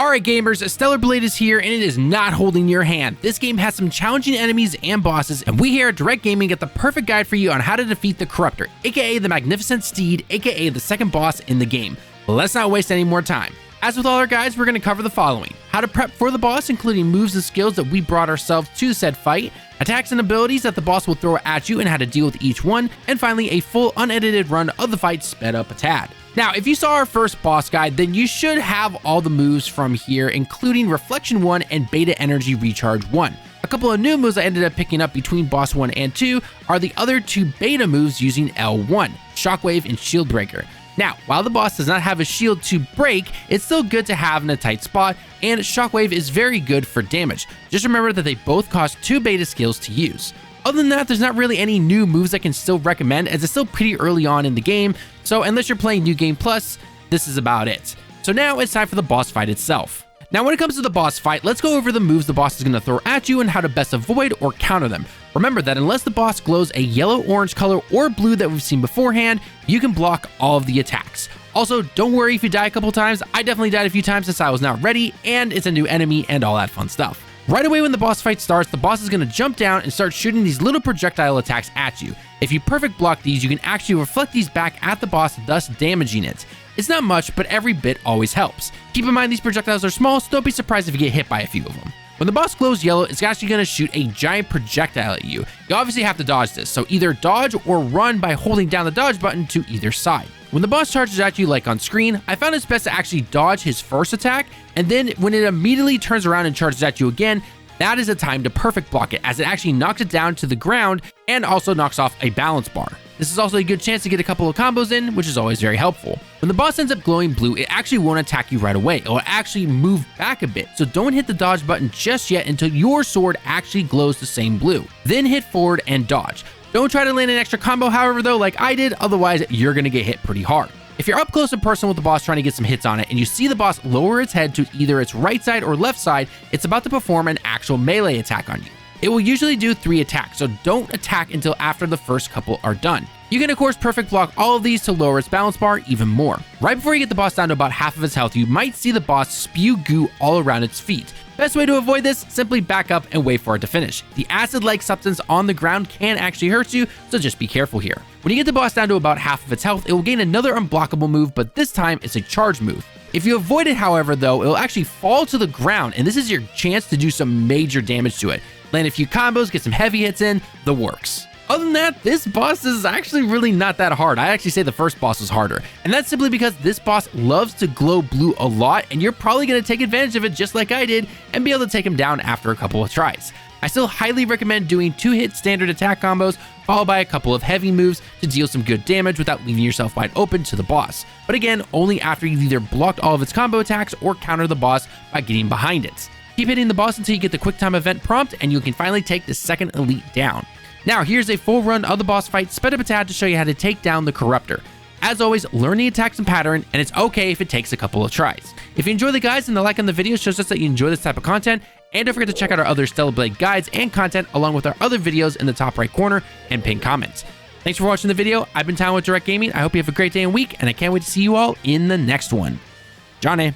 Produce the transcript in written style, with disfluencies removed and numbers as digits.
Alright gamers, Stellar Blade is here and it is not holding your hand. This game has some challenging enemies and bosses, and we here at Direct Gaming get the perfect guide for you on how to defeat the Corruptor, aka the Magnificent Steed, aka the second boss in the game. Let's not waste any more time. As with all our guides, we're going to cover the following: how to prep for the boss, including moves and skills that we brought ourselves to said fight, attacks and abilities that the boss will throw at you and how to deal with each one, and finally a full unedited run of the fight sped up a tad. Now, if you saw our first boss guide, then you should have all the moves from here, including Reflection 1 and Beta Energy Recharge 1. A couple of new moves I ended up picking up between boss 1 and 2 are the other two beta moves using L1, Shockwave and Shield Breaker. Now, while the boss does not have a shield to break, it's still good to have in a tight spot, and Shockwave is very good for damage. Just remember that they both cost 2 beta skills to use. Other than that, there's not really any new moves I can still recommend, as it's still pretty early on in the game, so unless you're playing New Game Plus, this is about it. So now it's time for the boss fight itself. Now when it comes to the boss fight, let's go over the moves the boss is going to throw at you and how to best avoid or counter them. Remember that unless the boss glows a yellow, orange color, or blue that we've seen beforehand, you can block all of the attacks. Also, don't worry if you die a couple times. I definitely died a few times since I was not ready, and it's a new enemy and all that fun stuff. Right away when the boss fight starts, the boss is going to jump down and start shooting these little projectile attacks at you. If you perfect block these, you can actually reflect these back at the boss, thus damaging it. It's not much, but every bit always helps. Keep in mind these projectiles are small, so don't be surprised if you get hit by a few of them. When the boss glows yellow, it's actually going to shoot a giant projectile at you. You obviously have to dodge this, so either dodge or run by holding down the dodge button to either side. When the boss charges at you like on screen, I found it's best to actually dodge his first attack, and then when it immediately turns around and charges at you again, that is the time to perfect block it, as it actually knocks it down to the ground and also knocks off a balance bar. This is also a good chance to get a couple of combos in, which is always very helpful. When the boss ends up glowing blue, it actually won't attack you right away. It will actually move back a bit, so don't hit the dodge button just yet until your sword actually glows the same blue. Then hit forward and dodge. Don't try to land an extra combo, however, though, like I did, otherwise you're going to get hit pretty hard. If you're up close and personal with the boss trying to get some hits on it, and you see the boss lower its head to either its right side or left side, it's about to perform an actual melee attack on you. It will usually do 3 attacks, so don't attack until after the first couple are done. You can of course perfect block all of these to lower its balance bar even more. Right before you get the boss down to about half of its health, you might see the boss spew goo all around its feet. Best way to avoid this, simply back up and wait for it to finish. The acid-like substance on the ground can actually hurt you, so just be careful here. When you get the boss down to about half of its health, it will gain another unblockable move, but this time it's a charge move. If you avoid it, however, though, it will actually fall to the ground, and this is your chance to do some major damage to it. Land a few combos, get some heavy hits in, the works. Other than that, this boss is actually really not that hard. I actually say the first boss was harder, and that's simply because this boss loves to glow blue a lot, and you're probably going to take advantage of it just like I did and be able to take him down after a couple of tries. I still highly recommend doing 2-hit standard attack combos followed by a couple of heavy moves to deal some good damage without leaving yourself wide open to the boss. But again, only after you've either blocked all of its combo attacks or counter the boss by getting behind it. Keep hitting the boss until you get the quick time event prompt and you can finally take the second elite down. Now here's a full run of the boss fight sped up a tad to show you how to take down the Corruptor. As always, learn the attacks and pattern, and it's okay if it takes a couple of tries. If you enjoy the guides, then the like on the video shows us that you enjoy this type of content, and don't forget to check out our other Stellar Blade guides and content along with our other videos in the top right corner and pinned comments. Thanks for watching the video. I've been Tallen with Direct Gaming. I hope you have a great day and week, and I can't wait to see you all in the next one. Johnny.